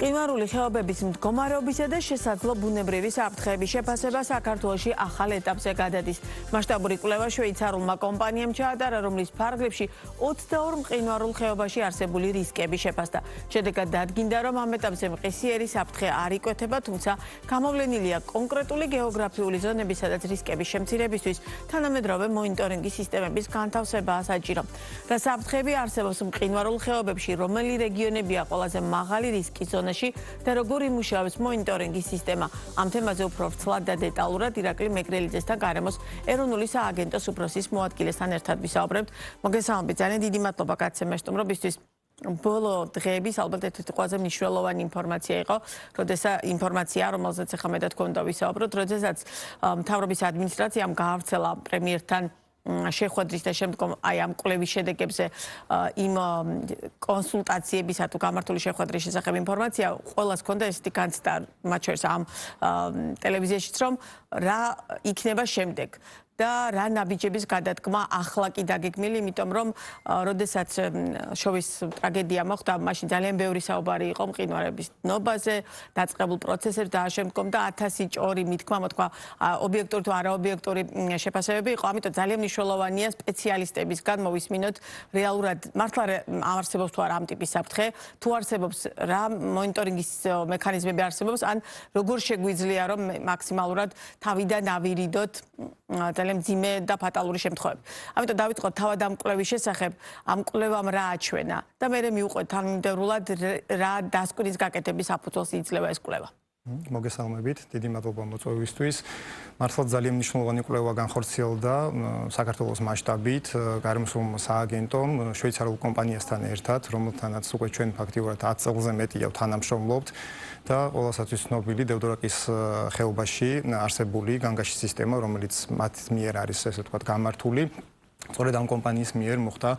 მყინვარული ხეობების მდგომარეობისა და შესაძლო ბუნებრივი საფრთხეების შეფასება საქართველოში ახალ ეტაპზე გადადის. მასშტაბური კვლევა შვეიცარიულმა კომპანიამ ჩაატარა, რომლის ფარგლებში 22 მყინვარულ ხეობაში არსებული რისკები შეფასდა. შედეგად დადგინდა, რომ ამ ეტაპზე მყისიერი საფრთხე არ იკვეთება, თუმცა გამოვლენილია კონკრეტული გეოგრაფიული ზონები, სადაც რისკების შემცირებისთვის თანამედროვე მონიტორინგის სისტემების განთავსებაა საჭირო. და საფრთხეები არსებობს მყინვარულ ხეობებში, რომელი რეგიონებია ყველაზე მაღალი რისკის ზონაში და როგორ იმუშავებს მონიტორინგის სისტემა. ამ თემაზე უფრო ვრცლად და დეტალურად ირაკლი მეგრელიძესთან გარემოს ეროვნული სააგენტოს უფროსის მოადგილესთან ერთად ვისაუბრებთ. მოგესალმებით, ძალიან დიდი მადლობა კაცემ მეშტუმრობისთვის. ბოლო დღეების ალბათ ერთ-ერთი ყველაზე მნიშვნელოვანი ინფორმაცია იყო, ინფორმაცია, რომელზეც ახლა მე და თქვენ უნდა ვისაუბროთ, როდესაც მთავრობის ადმინისტრაციამ გაავრცელა პრემიერთან შეხვედრის და შემდგომ აი ამ კვლევის შედეგებზე იმ კონსულტაციებისა თუ გამართული შეხვედრის შესახებ ინფორმაცია, ყველას ჰქონდა ესეთი განცდა, მათ შორის ამ ტელევიზიაშიც, რომ რა იქნება შემდეგ. და რა ნაბიჯების გადადგმა ახლა კი დაგეგმილი, იმიტომ რომ როდესაც შოვის ტრაგედია მოხდა, მაშინ ძალიან ბევრი საუბარი იყო მყინვარების დნობაზე, დაწყებულ პროცესებზე და შემდგომ და 1000 ჭორი მითქმა-მოთქმა ობიექტური თუ არაობიექტური შეფასებები იყო, ამიტომ ძალიან მნიშვნელოვანია სპეციალისტებისგან მოვისმინოთ რეალურად მართლა არსებობს თუ არა ამ ტიპის საფრთხე, თუ არსებობს რა მონიტორინგის მექანიზმები არსებობს, ან როგორ შეგვიძლია რომ მაქსიმალურად თავიდან ავირიდოთ ძალიან მძიმე და ფატალური შემთხვევები. ამიტომ დავიწყოთ თავად ამ კვლევის შესახებ, ამ კვლევამ რა აჩვენა და მე მივყვეთ თანმიმდევრულად რა დასკვნის გაკეთების საფუძველს იძლევა ეს კვლევა. მოგესალმებით, დიდი მადლობა მოწვევისთვის. მართლაც ძალიან მნიშვნელოვანი კვლევა განხორციელდა საქართველოს მასშტაბით, გარემოსულ სააგენტომ, შვეიცარიულ კომპანიასთან ერთად, რომელთანაც უკვე ჩვენ ფაქტიურად 10 წელზე მეტია თანამშრომლობთ და ყველასაც ცნობილი დევდორაკის ხეობაში არსებული განგაშის სისტემა, რომელიც მათ მიერ არის ესე ვთქვათ გამართული. სწორედ ამ კომპანიის მიერ მოხდა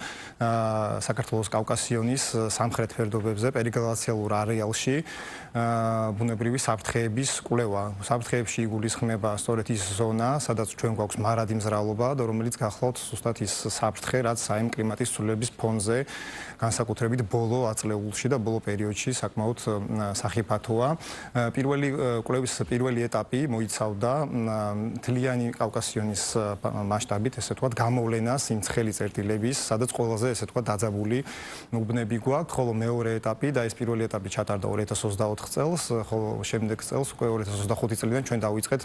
საქართველოს კავკასიონის სამხრეთ ფერდობებზე პერიგლაციალურ არეალში ბუნებრივი საფრთხეების კვლევა. საფრთხეებში იგულისხმება სწორედ ის ზონა, სადაც ჩვენ გვაქვს მარადი მზრალობა და რომელიც გახლავთ ზუსტად ის საფრთხე, რაც საიმ კლიმატის ცვლილების ფონზე განსაკუთრებით ბოლო აწლეულში და ბოლო პერიოდში საკმაოდ სახიფათოა. კვლევის პირველი ეტაპი მოიცავდა მთლიანი კავკასიონის მასშტაბით, ესე ვთქვათ, გამოვლენას იმ ცხელი წერტილების, სადაც ყველაზე ესე ვთქვათ დაძაბული უბნები გვაქვს, ხოლო მეორე ეტაპი და ეს პირველი ეტაპი ჩატარდა 2024 წელს, ხოლო შემდეგ წელს უკვე 2025 წლიდან ჩვენ დავიწყეთ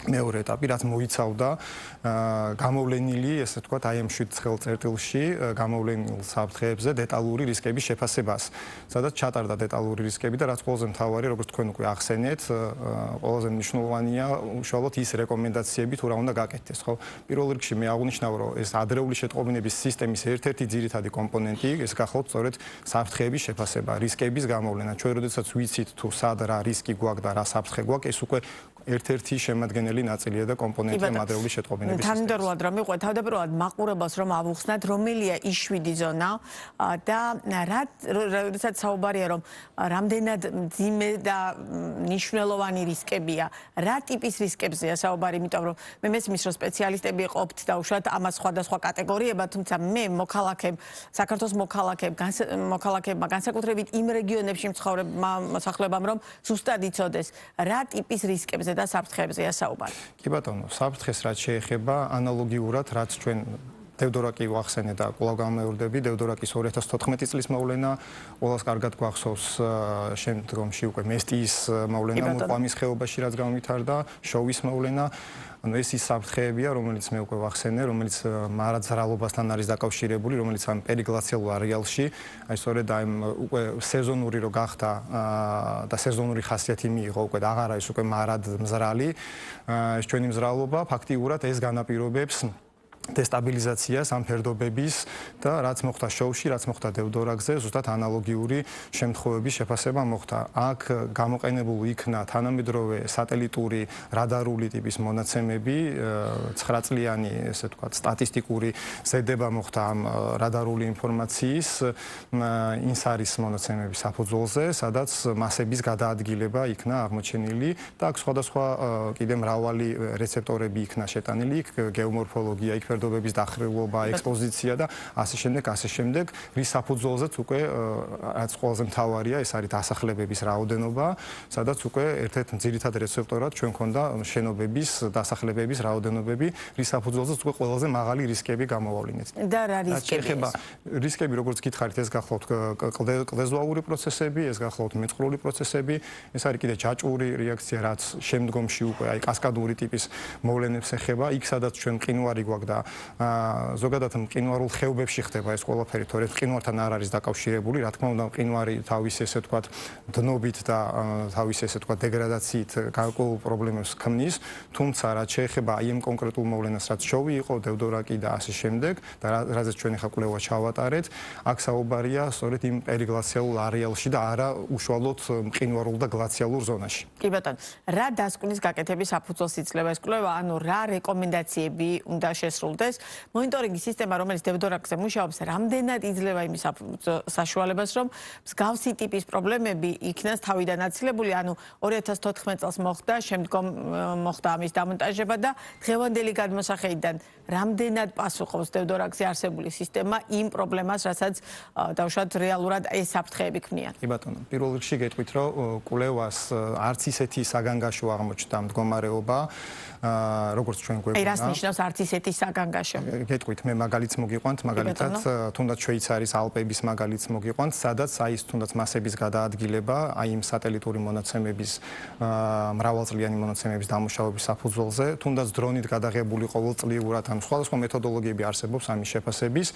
მეორე ეტაპი, რაც მოიცავდა გამოვლენილი, ესე ვთქვათ, აი ამ 7 ცხელ წერტილში გამოვლენილ საფრთხეებზე დეტალური რისკების შეფასებას, სადაც ჩატარდა დეტალური რისკები და რაც ყველაზე მთავარი, როგორც თქვენ უკვე ახსენეთ, ყველაზე მნიშვნელოვანია უშუალოდ ის რეკომენდაციები, თუ რა უნდა გაკეთდეს, ხო? პირველ რიგში მე აღნიშნავ, რომ ეს ადრეული შეტყობინების სისტემის ერთ-ერთი ძირითადი კომპონენტი, ეს გახლავთ სწორედ საფრთხეების შეფასება, რისკების გამოვლენა. ჩვენ როდესაც ვიცით თუ სად რა რისკი გვაქვს და რა საფრთხე გვაქვს, ეს უკვე ერთ-ერთი შემადგენელი ნაწილია და კომპონენტია ადრეული შეტყობინების სისტემის. თანმიმდევრულად რომ მიყვეთ, თავდაპირველად მაყურებელს რომ ავუხსნათ, რომელია ის 7 ზონა და როდესაც საუბარია რომ რამდენად მძიმე და მნიშვნელოვანი რისკებია, რა ტიპის რისკებზეა საუბარი, იმიტომ რომ მე მესმის რომ სპეციალისტები ყოფთ და უშუალოდ ამას სხვადასხვა კატეგორიება, თუმცა მე საქართველოს მოქალაქეებმა განსაკუთრებით იმ რეგიონებში მცხოვრებმა მოსახლეობამ რომ ზუსტად იცოდეს რა ტიპის რისკებზე და საფრთხეებზეა საუბარი. კი ბატონო, საფრთხეს რაც შეეხება ანალოგიურად, რაც ჩვენ დევდორაკი ვახსენე და კვლავ გამეორდები, დევდორაკის 2014 წლის მოვლენა, ყველას კარგად გვახსოვს შემდგომში უკვე მესტიის მოვლენა მოყვამის ხეობაში, რაც გამვითარდა, შოვის მოვლენა. ანუ ეს ის საფრთხეებია, რომელიც მე უკვე ვახსენე, რომელიც მარად ზრალობასთან არის დაკავშირებული, რომელიც ამ პერიგლაციალურ არეალში, აი სწორედ აი უკვე სეზონური რო გახდა და სეზონური ხასიათი მიიღო, უკვე აღარა ის უკვე მარად მზრალი, ეს ჩვენი მზრალობა ფაქტიურად ეს განაპირობებს დესტაბილიზაციას ამ ფერდობების და რაც მოხდა შოუში, რაც მოხდა დევდორაკზე, ზუსტად ანალოგიური შემთხვევების შეფასება მოხდა. აქ გამოყენებული იქნა თანამედროვე სატელიტური რადარული ტიპის მონაცემები, 9 წლიანი, ესე ვთქვათ, სტატისტიკური ზედება მოხდა ამ რადარული ინფორმაციის ინსარის მონაცემების საფუძველზე, სადაც მასების გადაადგილება იქნა აღმოჩენილი და აქ სხვადასხვა კიდე მრავალი რეცეპტორები იქნა შეტანილი, იქ გეომორფოლოგია, იქ ფერდობების დახრილობა, ექსპოზიცია და ასე შემდეგ, რის საფუძველზეც უკვე რაც ყველაზე მთავარია, ეს არის დასახლებების რაოდენობა, სადაც უკვე ერთ-ერთ ძირითად რეცეპტორად ჩვენ ქონდა შენობების, დასახლებების რაოდენობები, რის საფუძველზეც უკვე ყველაზე მაღალი რისკები გამოავლინეთ. და რა რისკები? რისკები, როგორც გითხარით, ეს გახლავთ კლეზუალური პროცესები, ეს გახლავთ მეწყრული პროცესები, ეს არის კიდე ჯაჭვური რეაქცია, რაც შემდგომში უკვე აი კასკადური ტიპის მოვლენებს ეხება, იქ სადაც ჩვენ მყინვარი გვაქვს და ზოგადად მყინვარულ ხეობებში ხდება ეს ყველაფერი, თორემ მყინვართან არ არის დაკავშირებული, რა თქმა უნდა, მყინვარი თავის ესე ვთქვათ დნობით და თავის ესე ვთქვათ დეგრადაციით გარკვეულ პრობლემებს ქმნის, თუმცა რაც შეეხება აი ამ კონკრეტულ მოვლენას, რაც შოვი იყო, დევდორაკი და ასე შემდეგ და რაზეც ჩვენ ახლა კვლევა ჩავატარეთ, აქ საუბარია სწორედ იმ პერიგლაციალურ არეალში და არა უშუალოდ მყინვარულ და გლაციალურ ზონაში. კი ბატონო, რა დასკვნის გაკეთების საფუძველს იძლევა ეს კვლევა, ანუ რა რეკომენდაციები უნდა შესრულდეს? მონიტორინგის სისტემა, რომელიც დევდორაკზე მუშაობს, რამდენად იძლევა იმის საშუალებას, რომ მსგავსი ტიპის პრობლემები იქნას თავიდან აცილებული, ანუ 2014 წელს მოხდა, შემდგომ მოხდა ამის დამონტაჟება და დღევანდელი გადმოსახედიდან რამდენად პასუხობს დევდორაკზე არსებული სისტემა იმ პრობლემას, რასაც დავუშვათ რეალურად ეს საფრთხეები ქმნიან. კი ბატონო, პირველ რიგში გეტყვით, რომ კვლევას არც ისეთი საგანგაშო აღმოჩნდა მდგომარეობა, როგორც ჩვენ გვეუბნა. აი, რას ნიშნავს არც ისეთი საგანგაშო? გეტყვით, მე მაგალითს მოგიყვანთ, მაგალითად, თუნდაც შვეიცარიის ალპების მაგალითს მოგიყვანთ, სადაც აი ეს თუნდაც მასების გადაადგილება, აი იმ სატელიტური მონაცემების, მრავალწლიანი მონაცემების დამუშავების საფუძველზე, თუნდაც დრონით გადაღებული ყოველწლიურად, ან სხვადასხვა მეთოდოლოგიები არსებობს ამის შეფასების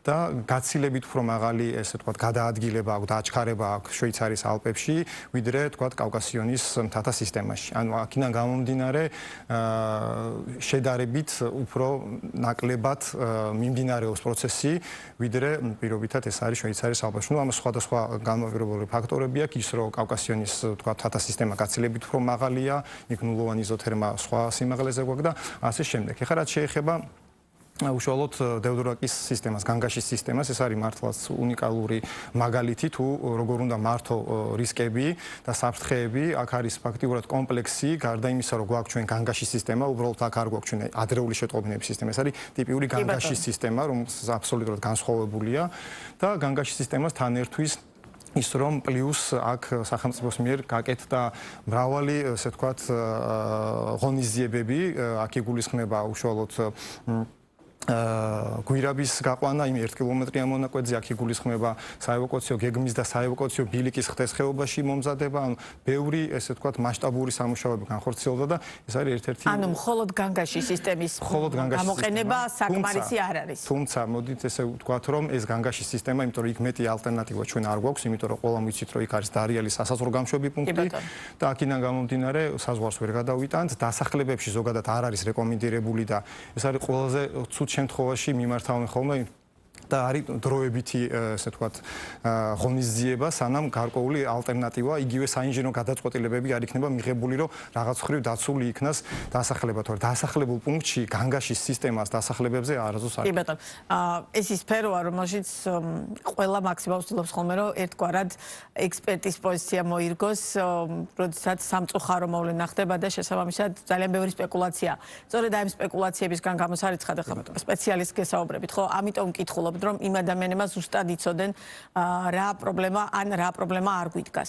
და გაცილებით უფრო მაღალი, ესე ვთქვათ, გადაადგილება აქვს და აჩქარება აქვს შვეიცარიის ალპებში, ვიდრე ვთქვათ კავკასიონის მთათა სისტემაში. ანუ აქედან გამომდინარე, შედარებით უფრო ნაკლებად მიმდინარეობს პროცესი, ვიდრე პირობითად ეს არის შვეიცარიის ალპებში. ნუ ამას სხვადასხვა განმავლობელი ფაქტორები აქვს, ის რომ კავკასიონის ვთქვათ მთათა სისტემა გაცილებით უფრო მაღალია, იქ ნულოვანი იზოთერმა სხვა სიმაღლეზე გვაქვს და ასე შემდეგ. ეხლა რაც შეეხება უშუალოდ დევდორაკის სისტემას, განგაშის სისტემას, ეს არის მართლაც უნიკალური მაგალითი თუ როგორ უნდა მართო რისკები და საფრთხეები. აქ არის ფაქტიურად კომპლექსი, გარდა იმისა, რომ გვაქვს ჩვენ განგაშის სისტემა, უბრალოდ აქ არ გვაქვს ჩვენ ადრეული შეტყობინების სისტემა, ეს არის ტიპიური განგაშის სისტემა, რომელიც აბსოლუტურად განსხვავებულია და განგაშის სისტემას თან ერთვის ის რომ პლუს აქ სახელმწიფოს მიერ გაკეთდა მრავალი, ესე ვთქვათ, ღონისძიებები, აქ იგულისხმება უშუალოდ გვირაბის გაყვანა იმ 1 კილომეტრიან მონაკვეთზე, აქ იგულისხმება საევაკუაციო გეგმის და საევაკუაციო ბილიკის ხთესხეობაში მომზადება, ანუ ბევრი, ესე ვთქვათ, მასშტაბური სამუშაოები განხორციელდა და ეს არის ერთ-ერთი ანუ მხოლოდ განგაშის სისტემის გამოყენება საკმარისი არ არის. თუმცა, მოდით ესე ვთქვათ, რომ ეს განგაშის სისტემა, იმიტომ რომ იქ მეტი ალტერნატივა ჩვენ არ გვაქვს, იმიტომ რომ ყველამ ვიცით, რომ იქ არის დარიალი სასაზღვრო გამშვები პუნქტი და აქედან გამომდინარე საზღვარს ვერ გადავიტანთ, დასახლებებში ზოგადად არ არის რეკომენდირებული და ეს არის ყველაზე ცუდ შემთხვევაში მიმართავენ ხოლმე და არის დროებითი, ესე ვთქვათ, ღონისძიება, სანამ გარკვეული ალტერნატივა, იგივე საინჟინრო გადაწყვეტილებები არ იქნება მიღებული, რომ რაღაც ხრივ დაცული იქნას დასახლება, თორე დასახლებულ პუნქტში განგაშის სისტემას დასახლებებზე არასდროს არ. კი ბატონო, ეს ის სფეროა, რომელშიც ყველა მაქსიმალს ვცდილობს ხოლმე, რომ ერთგვარად ექსპერტის პოზიცია მოირგოს, როდესაც სამწუხარო მოვლენა ხდება და შესაბამისად ძალიან ბევრი სპეკულაცია. სწორედ აი ამ სპეკულაციებისგან გამოსარიცხად ახლა სპეციალისტს გესაუბრებით, ხო? ამიტომ ვკითხულობ რომ იმ ადამიანებმა ზუსტად იცოდნენ რა პრობლემა ან რა პრობლემა არ გვიდგას.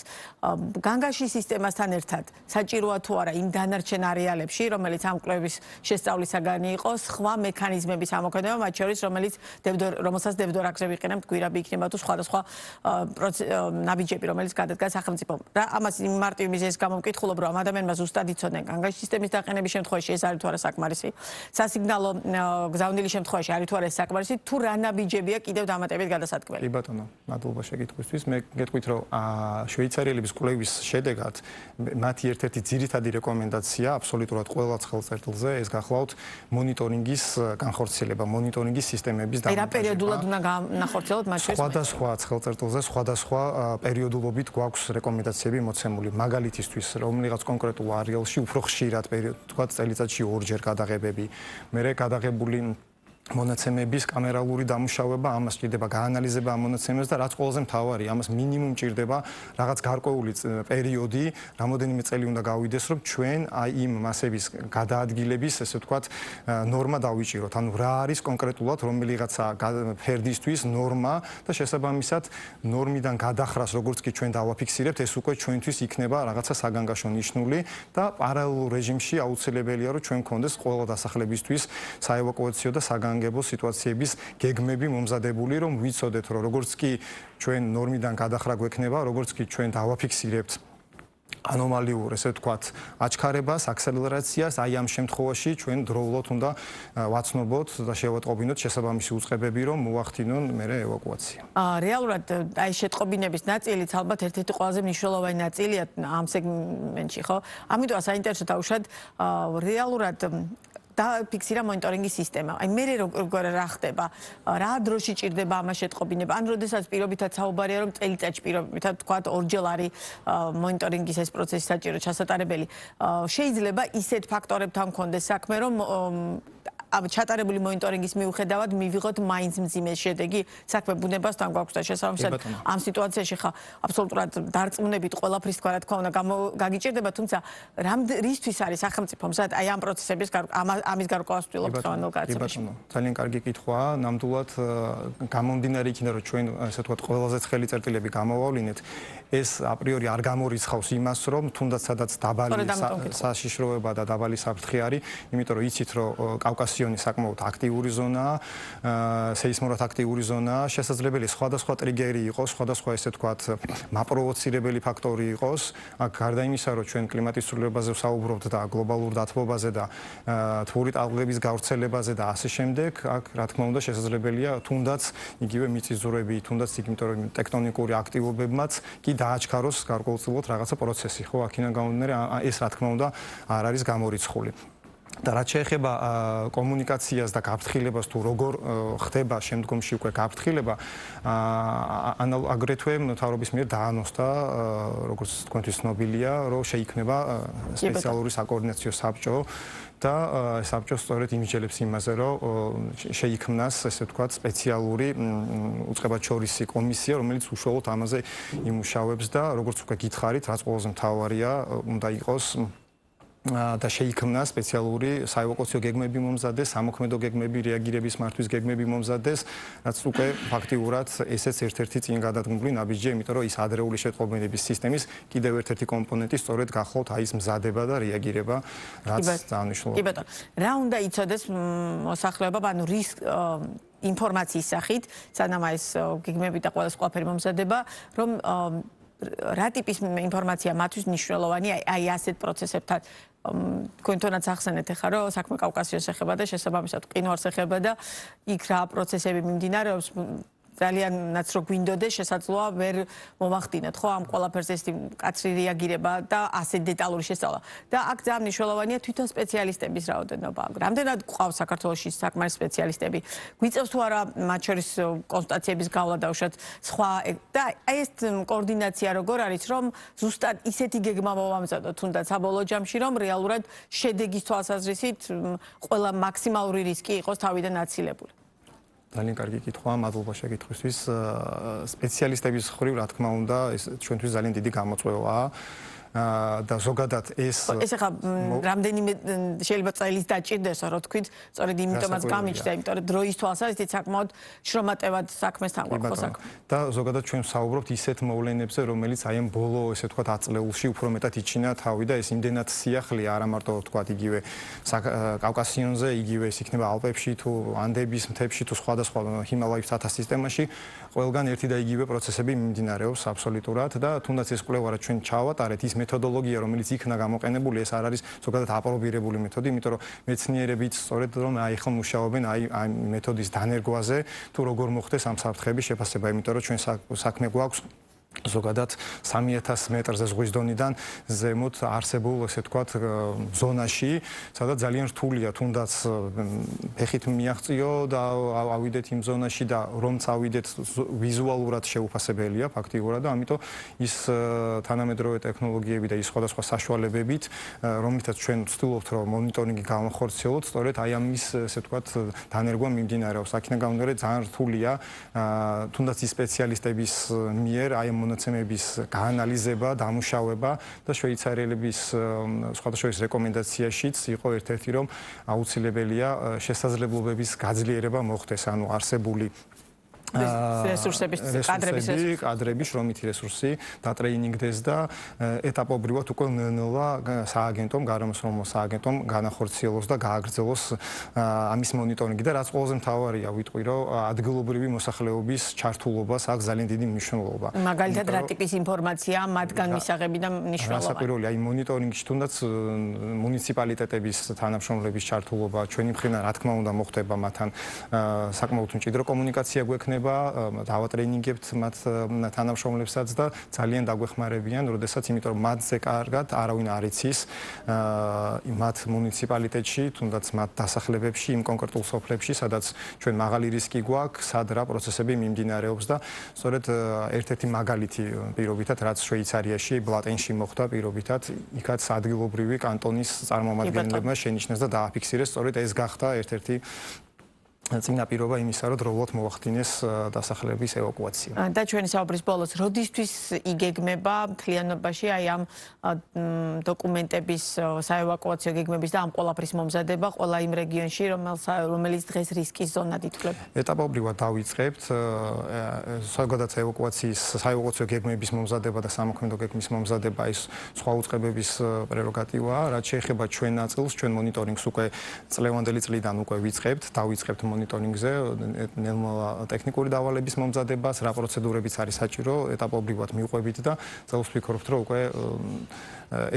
განგაშის სისტემასთან ერთად საჭიროა თუ არა იმ დანარჩენ არეალებში, რომელიც ამ კვლევის შესწავლისაგანი იყო, სხვა მექანიზმების ამოქმედება, მათ შორის რომელსაც დევდორაკზე ვიყენებთ, გვირაბი იქნება თუ სხვადასხვა ნაბიჯები, რომელიც გადადგა სახელმწიფომ. რა ამას მარტივი მიზეზის გამო ვკითხულობ, რომ ამ ადამიანებმა ზუსტად იცოდნენ განგაშის სისტემის დაყენების შემთხვევაში ეს არის თუ არა საკმარისი, სასიგნალო გზავნილი შემთხვევაში არის თუ არა საკმარისი, თუ რა ნაბიჯებია კიდევ დამატებით გადასადგმელი. კი ბატონო, მადლობა შეკითხვისთვის. მე გეტყვით, რომ შვეიცარიელების კვლევის შედეგად მათი ერთ-ერთი ძირითადი რეკომენდაცია აბსოლუტურად ყველა ხელწერტილზე ეს გახლავთ მონიტორინგის განხორციელება, მონიტორინგის სისტემების დამონტაჟება. რა პერიოდულად უნდა განახორციელოთ მათ შორის? სხვადასხვა ხელწერტილზე, სხვადასხვა პერიოდულობით გვაქვს რეკომენდაციები მოცემული. მაგალითისთვის, რომელიღაც კონკრეტულ არეალში უფრო ხშირად, თქვათ, წელიწადში 2 ჯერ გადაღებები. მერე გადაღებული მონაცემების კამერალური დამუშავება, ამას ჭირდება გაანალიზება ამ მონაცემებს და რაც ყველაზე მთავარია, ამას მინიმუმ ჭირდება რაღაც გარკვეული პერიოდი, რამოდენიმე წელი უნდა გავიდეს, რომ ჩვენ აი იმ მასების გადაადგილების, ესე ვთქვათ, ნორმა დავიჭიროთ. ანუ რა არის კონკრეტულად რომელიღაცა ფერდისთვის ნორმა და შესაბამისად ნორმიდან გადახრას როგორც კი ჩვენ დავაფიქსირებთ, ეს უკვე ჩვენთვის იქნება რაღაცა საგანგაშო ნიშნული და პარალელურ რეჟიმში აუცილებელია, რომ ჩვენ გქონდეს ყველა დასახლებისთვის საევაკუაციო და საგანგებო სიტუაციების გეგმები მომზადებული, რომ ვიცოდეთ, რომ როგორც კი ჩვენ ნორმიდან გადახრა გვექნება, როგორც კი ჩვენ დავაფიქსირებთ ანომალიურ, ესე ვთქვათ, აჩქარებას, აქსელერაციას, აი ამ შემთხვევაში ჩვენ დროულად უნდა ვაცნობოთ და შევატყობინოთ შესაბამისი უწყებები, რომ მოახდინონ მერე ევაკუაცია. რეალურად აი შეტყობინების ნაწილიც ალბათ ერთ-ერთი ყველაზე მნიშვნელოვანი ნაწილია ამ სეგმენტში, ხო? ამიტომ საინტერესო დავუშვათ რეალურად და ფიქსირა მონიტორინგის სისტემა. აი მე როგორ რა ხდება? რა დროში ჭირდება ამას შეტყობინება? ან როდესაც პირობითად საუბარია, რომ წელიწადში პირობითად თქვა ორჯერ არის მონიტორინგის ეს პროცესი საჭირო ჩასატარებელი. შეიძლება ისეთ ფაქტორებთან გქონდეს საქმე, რომ ჩატარებული მონიტორინგის მიუხედავად მივიღოთ მაინც მძიმე შედეგი საქმე ბუნებასთან გვაქვს და შესაბამისად ამ სიტუაციაში ხა აბსოლუტურად დარწმუნებით ყველაფრის თქვა რა თქმა უნდა გაგიჭირდება, თუმცა რისთვის არის სახელმწიფო მსად აი ამ პროცესების ამის გარკვევას ვთვლილობთ ხანელ კაცებში. ძალიან კარგი კითხვაა. ნამდვილად გამომდინარე იქიდან რომ ჩვენ ასე ვთქვათ ყველაზე ცხელი წერტილები გამოვავლინეთ, ეს აპრიორი არ გამორიცხავს იმას, რომ თუნდაც სადაც დაბალი საშიშროება და დაბალი საფრთხე არის, იმიტომ რომ იცით რომ კავკასიონი საკმაოდ აქტიური ზონაა, სეისმურად აქტიური ზონაა, შესაძლებელი სხვადასხვა ტრიგერი იყოს, სხვადასხვა ესე ვთქვათ მაპროვოცირებელი ფაქტორი იყოს. აქ გარდა იმისა, რომ ჩვენ კლიმატის ცვლილებაზე ვსაუბრობთ და გლობალურ დათბობაზე და თბური ტალღების გავრცელებაზე და ასე შემდეგ, აქ რა თქმა უნდა შესაძლებელია თუნდაც იგივე მიწისძვრები, თუნდაც იმიტომ რომ ტექტონიკური აქტივობებმაც კი დააჩქაროს გარკვეულწილად რაღაცა პროცესი, ხო, აქედან გამომდინარე ეს რა თქმა უნდა არ არის გამორიცხული. და რაც შეეხება კომუნიკაციას და გაფრთხილებას თუ როგორ ხდება შემდგომში უკვე გაფრთხილება, აგრეთვე მთავრობის მიერ დაანონსდა, როგორც თქვენთვის ცნობილია, რომ შეიქმნება სპეციალური საკოორდინაციო საბჭო და საბჭო სწორედ იმიჯელებს იმაზე, რომ შეიქმნას, ესე ვთქვათ, სპეციალური უწყებათშორისი კომისია, რომელიც უშუალოდ ამაზე იმუშავებს და როგორც უკვე გითხარით, რაც ყველაზე მთავარია, უნდა იყოს და შეიქმნა სპეციალური საევაკუაციო გეგმები მომზადეს, სამოქმედო გეგმები, რეაგირების მართვის გეგმები მომზადეს, რაც უკვე ფაქტიურად ესეც ერთ-ერთი წინ გადადგმული ნაბიჯია, იმიტომ რომ ის ადრეული შეტყობინების სისტემის კიდევ ერთ-ერთი კომპონენტი სწორედ გახლავთ აი ეს მზადება და რეაგირება, რაც ძალიან მნიშვნელოვანია. კი ბატონო, რა უნდა იცოდეს მოსახლეობა, ანუ რის ინფორმაციის სახით, სანამ ეს გეგმები და ყველა ყველაფერი მომზადება, რომ რა ტიპის ინფორმაცია მათთვის მნიშვნელოვანია აი ასეთ პროცესებთან თქვენთანაც ახსენეთ ახლა რომ საქმე კავკასიონს ეხება და შესაბამისად ყინვარს ეხება და იქ რა პროცესები მიმდინარეობს ძალიანაც რო გვინდოდეს შესაძლოა ვერ მომახდინოთ ხო ამ ყველაფერს ეს კაცრი რეაგირება და ასე დეტალური შესწავლა და აქ ძალიან მნიშვნელოვანია თვითონ სპეციალისტების რაოდენობა. რამდენად გვყავს საქართველოში საკმარის სპეციალისტები? გვიწევს თუ არა მათ შორის კონსტატაციების გავლა დავუშვათ სხვა და აი ეს კოორდინაცია როგორ არის რომ ზუსტად ისეთი გეგმა მოვამზადოთ თუნდაც საბოლოო ჯამში რომ რეალურად შედეგის თვალსაზრისით ყველა მაქსიმალური რისკი იყოს თავიდან აცილებული. ძალიან კარგი კითხვაა, მადლობა შეკითხვისთვის. სპეციალისტების ხრივ, რა თქმა უნდა, ეს ჩვენთვის ძალიან დიდი გამოწვევაა. და ზოგადად ეს ახლა რამდენიმე შეიძლება წელის დაჭირდეს რომ თქვით, სწორედ იმიტომაც გამიჩნდა, იმიტომ რომ დროის თვალსაზრისით საკმაოდ შრომატევად საქმესთან გვაქვს საქმე. და ზოგადად ჩვენ ვსაუბრობთ ისეთ მოვლენებზე, რომელიც აი ამ ბოლო, ესე ვთქვათ, 10 წლეულში უფრო მეტად იჩინა თავი და ეს იმდენად სიახლეა, არა მარტო ვთქვათ, იგივე კავკასიონზე, იგივე ეს იქნება ალპებში თუ ანდების მთებში თუ სხვადასხვა ჰიმალაის სათა სისტემაში, ყველგან ერთი და იგივე პროცესები მიმდინარეობს აბსოლუტურად და თუნდაც ეს კვლევა რა ჩვენ ჩავატარეთ ის მეთოდოლოგია, რომელიც იქნა გამოყენებული, ეს არ არის ზოგადად აპრობირებული მეთოდი, იმიტომ რომ მეცნიერებიც სწორედ რომ აი ხომ მუშაობენ აი მეთოდის დანერგვაზე, თუ როგორ მოხდეს ამ საფრთხეების შეფასება, იმიტომ რომ ჩვენ საქმე გვაქვს ზოგადად 3000 მეტრზე ზღვის დონიდან ზემოთ არსებულ, ესე ვთქვათ, ზონაში, სადაც ძალიან რთულია თუნდაც ფეხით მიაღწიო და ავიდეთ იმ ზონაში და რომც ავიდეთ ვიზუალურად შეუფასებელია ფაქტიურად და ამიტომ ის თანამედროვე ტექნოლოგიები და ის სხვადასხვა საშუალებებით, რომლითაც ჩვენ ვცდილობთ რომ მონიტორინგი გავახორციელოთ, სწორედ აი ამის, ესე ვთქვათ, დანერგვა მიმდინარეობს. აქედან გამომდინარე ძალიან რთულია თუნდაც ის სპეციალისტების მიერ აი მონაცემების გაანალიზება, დამუშავება და შვეიცარიელების სხვადასხვა რეკომენდაციაშიც იყო ერთ-ერთი რომ აუცილებელია შესაძლებლობების გაძლიერება მოხდეს, ანუ არსებული რესურსების კადრების შრომითი რესურსი დატრეინინგდეს და ეტაპობრივად უკვე ნელა სააგენტომ, გარემოსრომო სააგენტომ განახორციელოს და გააგრძელოს ამის მონიტორინგი და რაც ყველაზე მთავარია, ვიტყვი რომ ადგილობრივი მოსახლეობის ჩართულობას აქვს ძალიან დიდი მნიშვნელობა. მაგალითად რა ტიპის ინფორმაცია მათგან მისაღები და მნიშვნელოვანი. სასაპიროა აი მონიტორინგში თუნდაც მუნიციპალიტეტების თანამშრომლების ჩართულობა ჩვენი მხრიდან რა თქმა უნდა მოხდება მათთან საკმაოდ მჭიდრო კომუნიკაცია გვექნება დავატრეინინგებთ მათ თანამშრომლებსაც და ძალიან დაგვეხმარებიან, როდესაც იმიტომ რომ მათზე კარგად არავინ არ იცის მათ მუნიციპალიტეტში, თუნდაც მათ დასახლებებში, იმ კონკრეტულ სოფლებში, სადაც ჩვენ მაღალი რისკი გვაქვს, სად რა პროცესები მიმდინარეობს და სწორედ ერთ-ერთი მაგალითი პირობითად, რაც შვეიცარიაში, ბლატენში მოხდა პირობითად, იქაც ადგილობრივი კანტონის წარმომადგენლებმა შენიშნეს და დააფიქსირეს, სწორედ ეს გახდა ერთ-ერთი წინაპირობა იმისა, რომ დროულად მოახდინეს დასახლების ევაკუაცია. და ჩვენი საუბრის ბოლოს, როდისთვის იგეგმება მთლიანობაში აი ამ დოკუმენტების საევაკუაციო გეგმების და ამ ყველაფრის მომზადება ყველა იმ რეგიონში, რომელიც დღეს რისკის ზონად ითვლება? ეტაპობრივად დავიწყებთ ზოგადად საევაკუაციო გეგმების მომზადება და სამოქმედო გეგმის მომზადება ის სხვა უწყებების პრეროგატივაა, რაც შეეხება ჩვენ ნაწილს, ჩვენ მონიტორინგს უკვე წლევანდელი წლიდან უკვე ვიწყებთ, დავიწყებთ მონიტორინგზე ნელ-ნელა ტექნიკური დავალების მომზადებას, რა პროცედურებიც არის საჭირო, ეტაპობრივად მივყვებით და წელს ვფიქრობთ, რომ უკვე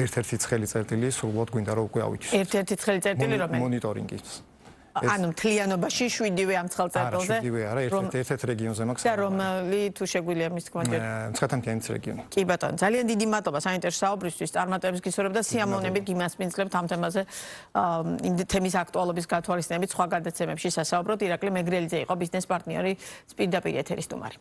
ერთ-ერთი ცხელი წერტილი სრულად გვინდა რომ უკვე ავიჩვენოთ. ერთ-ერთი ცხელი წერტილი რომელი? მონიტორინგის. ანუ მთლიანობაში 7-ვე ამ ცხელ წერტილზე? არა, 7-ვე არა, ერთ-ერთ რეგიონზე მაქვს. და რომელი თუ შეგვიძლია მის თქმა უნდა? მცხეთამქიანის რეგიონი. კი ბატონო, ძალიან დიდი მადლობა საინტერესო საუბრისთვის, წარმატებებს გისურვებ და სიამოვნებით გიმასპინძლებთ ამ თემაზე, იმ თემის აქტუალობის გათვალისწინებით სხვა გადაცემებში სასაუბროთ. ირაკლი მეგრელიძე იყო ბიზნეს პარტნიორი, პირდაპირ ეთერის სტუმარი.